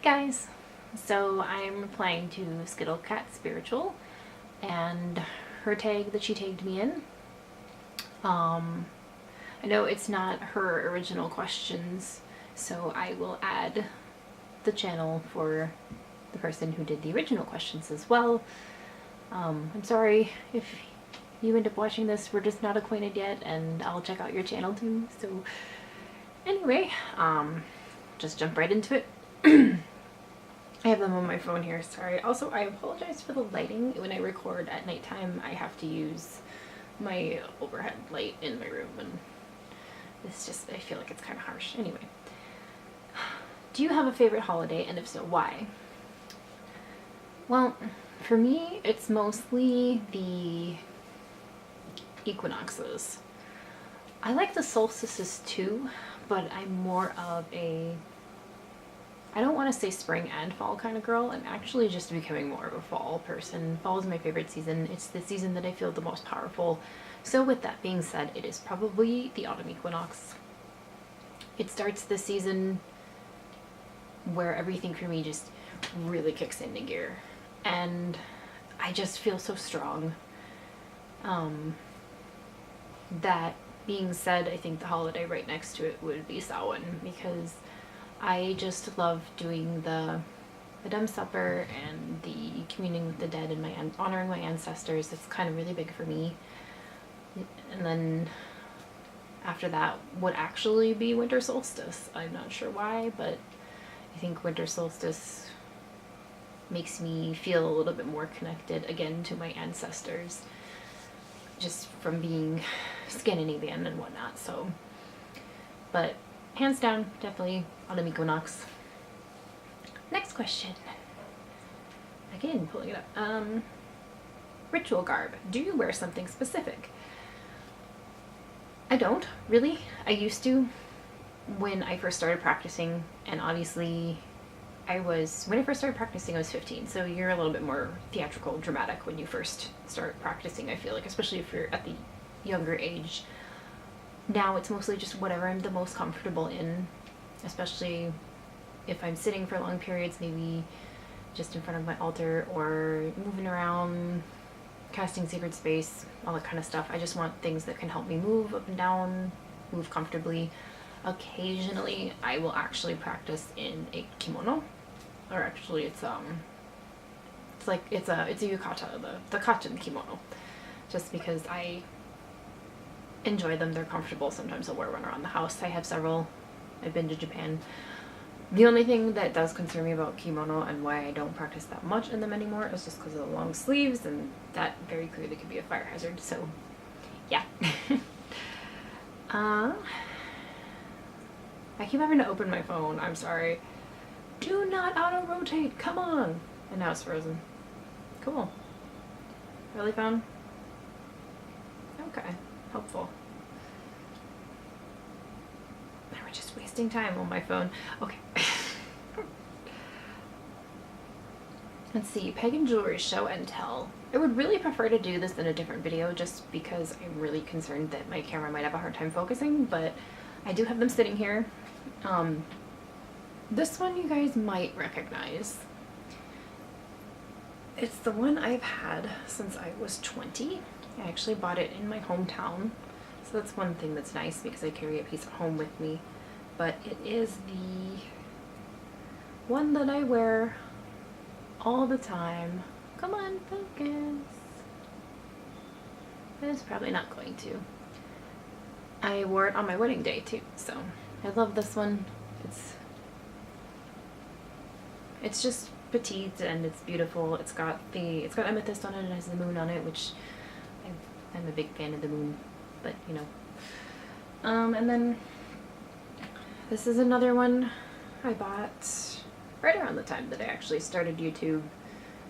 Guys, so I'm replying to Skittlekat Spiritual and her tag that she tagged me in. I know it's not her original questions, so I will add the channel for the person who did the original questions as well. I'm sorry if you end up watching this, we're just not acquainted yet, and I'll check out your channel too. So anyway, just jump right into it. I have them on my phone here, sorry. Also, I apologize for the lighting. When I record at nighttime, I have to use my overhead light in my room, and it's just, I feel like it's kind of harsh. Anyway, do you have a favorite holiday, and if so, why? Well, for me, it's mostly the equinoxes. I like the solstices too, but I'm more of a, I don't want to say spring and fall kind of girl. I'm actually just becoming more of a fall person. Fall is my favorite season. It's the season that I feel the most powerful. So with that being said, it is probably the autumn equinox. It starts the season where everything for me just really kicks into gear. And I just feel so strong. That being said, I think the holiday right next to it would be Samhain, because I just love doing the Dum Supper and the communing with the dead and honoring my ancestors. It's kind of really big for me. And then after that would actually be winter solstice. I'm not sure why, but I think winter solstice makes me feel a little bit more connected again to my ancestors, just from being Scandinavian and whatnot. So, but hands down, definitely autumn equinox. Next question. Again, pulling it up. Ritual garb. Do you wear something specific? I don't, really. I used to when I first started practicing, and obviously when I first started practicing I was 15, so you're a little bit more theatrical, dramatic when you first start practicing, I feel like, especially if you're at the younger age. Now it's mostly just whatever I'm the most comfortable in, especially if I'm sitting for long periods, maybe just in front of my altar or moving around, casting sacred space, all that kind of stuff. I just want things that can help me move up and down, move comfortably. Occasionally I will actually practice in a kimono, or actually it's a yukata, the kachin kimono, just because I enjoy them. They're comfortable. Sometimes I'll wear one around the house. I have several. I've been to Japan. The only thing that does concern me about kimono and why I don't practice that much in them anymore is just because of the long sleeves, and that very clearly could be a fire hazard. So yeah. I keep having to open my phone. I'm sorry. Do not auto-rotate. Come on. And now it's frozen. Cool. Really fun? Okay. Helpful. Now we're just wasting time on my phone. Okay. Let's see. Pagan Jewelry show and tell. I would really prefer to do this in a different video, just because I'm really concerned that my camera might have a hard time focusing, but I do have them sitting here. This one you guys might recognize. It's the one I've had since I was 20. I actually bought it in my hometown, so that's one thing that's nice, because I carry a piece at home with me. But it is the one that I wear all the time. Come on, focus. It's probably not going to. I wore it on my wedding day too, so I love this one. It's just petite and it's beautiful. It's got amethyst on it and it has the moon on it, which I'm a big fan of the moon, but you know. And then this is another one I bought right around the time that I actually started YouTube,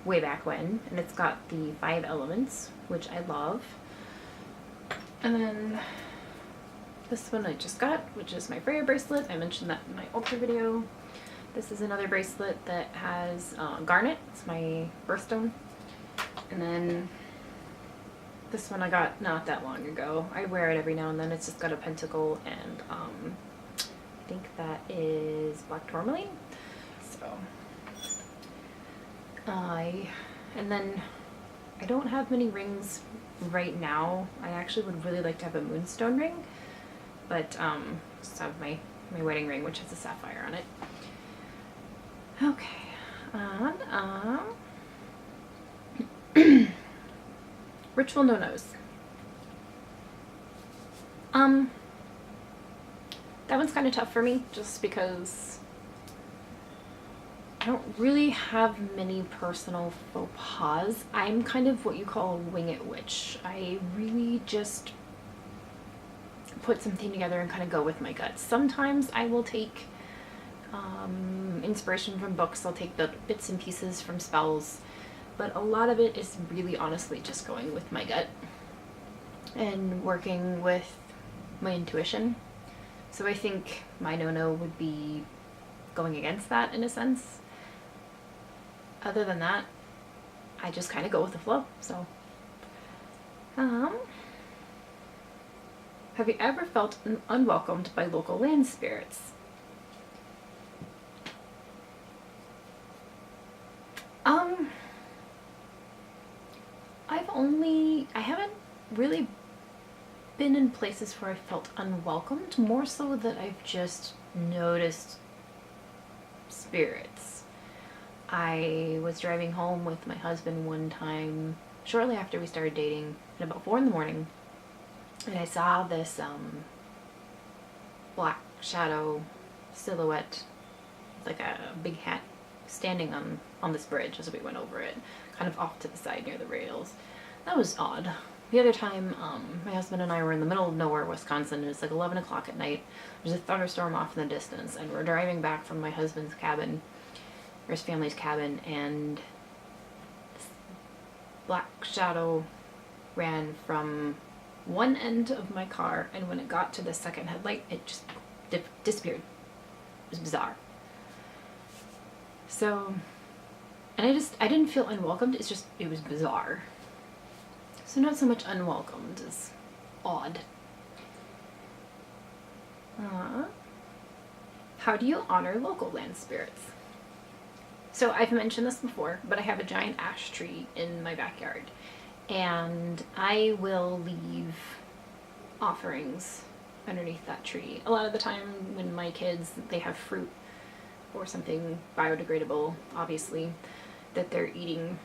way back when, and it's got the 5 elements, which I love. And then this one I just got, which is my Freya bracelet. I mentioned that in my ultra video. This is another bracelet that has garnet. It's my birthstone. And then this one I got not that long ago. I wear it every now and then. It's just got a pentacle and I think that is black tourmaline. So So, and then I don't have many rings right now. I actually would really like to have a moonstone ring, but just have my wedding ring, which has a sapphire on it. Okay, ritual no-nos. That one's kind of tough for me, just because I don't really have many personal faux pas. I'm kind of what you call a wing it witch. I really just put something together and kind of go with my gut. Sometimes I will take inspiration from books. I'll take the bits and pieces from spells, but a lot of it is really honestly just going with my gut and working with my intuition. So I think my no-no would be going against that in a sense. Other than that, I just kind of go with the flow. So, have you ever felt unwelcomed by local land spirits? I haven't really been in places where I felt unwelcomed, more so that I've just noticed spirits. I was driving home with my husband one time, shortly after we started dating, at about 4 in the morning, and I saw this black shadow silhouette, like a big hat, standing on this bridge as we went over it, kind of off to the side near the rails. That was odd. The other time, my husband and I were in the middle of nowhere, Wisconsin, and it's like 11 o'clock at night. There's a thunderstorm off in the distance, and we're driving back from my husband's cabin, or his family's cabin, and this black shadow ran from one end of my car, and when it got to the second headlight, it just disappeared. It was bizarre. So, and I didn't feel unwelcomed, it was bizarre. So not so much unwelcomed as odd. How do you honor local land spirits? So I've mentioned this before, but I have a giant ash tree in my backyard, and I will leave offerings underneath that tree. A lot of the time when my kids, they have fruit or something biodegradable, obviously, that they're eating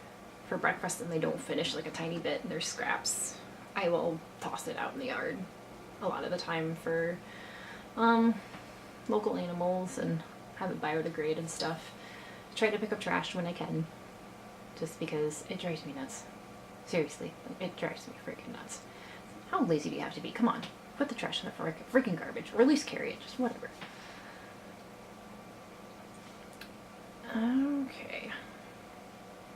for breakfast and they don't finish like a tiny bit and there's scraps, I will toss it out in the yard a lot of the time for local animals and have it biodegrade and stuff. I try to pick up trash when I can, just because it drives me nuts. Seriously, it drives me freaking nuts. How lazy do you have to be? Come on, put the trash in the freaking garbage, or at least carry it, just whatever. Okay.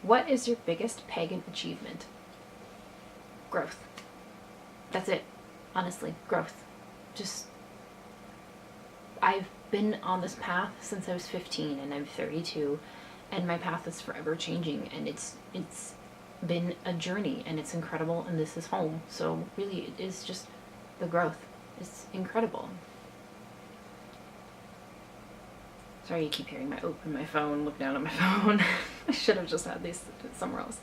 What is your biggest pagan achievement? Growth. That's it. Honestly, growth. Just, I've been on this path since I was 15 and I'm 32, and my path is forever changing, and it's been a journey, and it's incredible, and this is home. So really it is just the growth. It's incredible. Sorry, you keep hearing my open my phone, look down at my phone. I should have just had these somewhere else.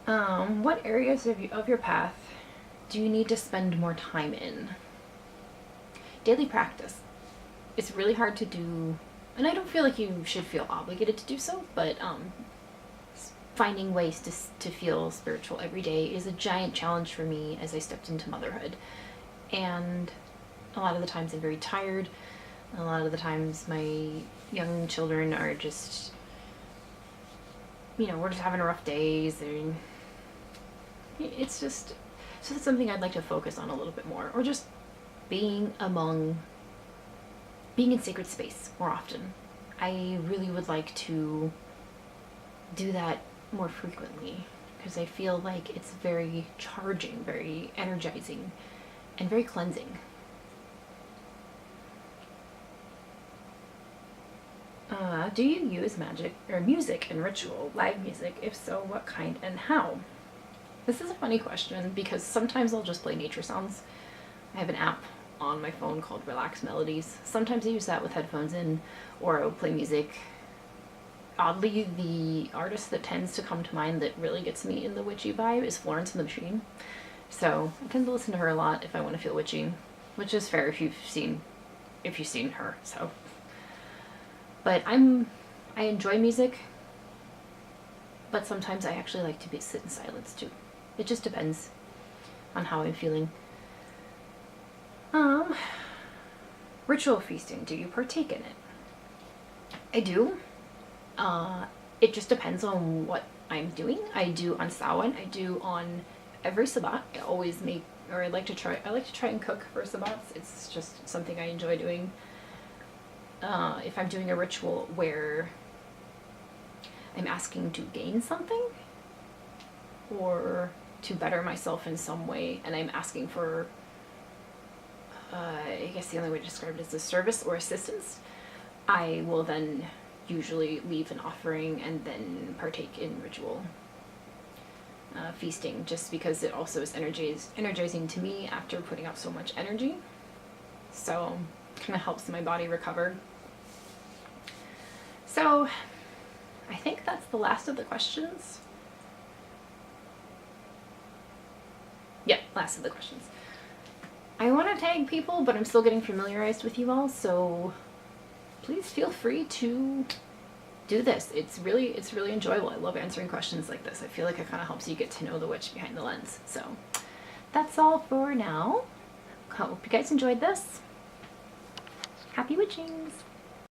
What areas of your path do you need to spend more time in? Daily practice. It's really hard to do, and I don't feel like you should feel obligated to do so, but finding ways to feel spiritual every day is a giant challenge for me as I stepped into motherhood. And a lot of the times I'm very tired. A lot of the times my young children are just, we're just having rough days, and it's just, so that's something I'd like to focus on a little bit more, or just being in sacred space more often. I really would like to do that more frequently, because I feel like it's very charging, very energizing, and very cleansing. Do you use magic or music in ritual, live music? If so, what kind and how? This is a funny question, because sometimes I'll just play nature sounds. I have an app on my phone called Relax Melodies. Sometimes I use that with headphones in, or I will play music. Oddly, the artist that tends to come to mind that really gets me in the witchy vibe is Florence and the Machine. So I tend to listen to her a lot if I want to feel witchy, which is fair if you've seen her. So, but I enjoy music, but sometimes I actually like to sit in silence too. It just depends on how I'm feeling. Ritual feasting. Do you partake in it? I do. It just depends on what I'm doing. I do on Samhain. I do on every Sabbat. I always make, or I like to try and cook for Sabbats. It's just something I enjoy doing. If I'm doing a ritual where I'm asking to gain something or to better myself in some way, and I'm asking for, I guess the only way to describe it is a service or assistance, I will then usually leave an offering and then partake in ritual feasting, just because it also is energizing to me after putting out so much energy. So kind of helps my body recover. So I think that's the last of the questions. Yeah, last of the questions. I want to tag people, but I'm still getting familiarized with you all, so please feel free to do this. It's really enjoyable. I love answering questions like this. I feel like it kind of helps you get to know the witch behind the lens. So that's all for now. Hope you guys enjoyed this. Happy witchings!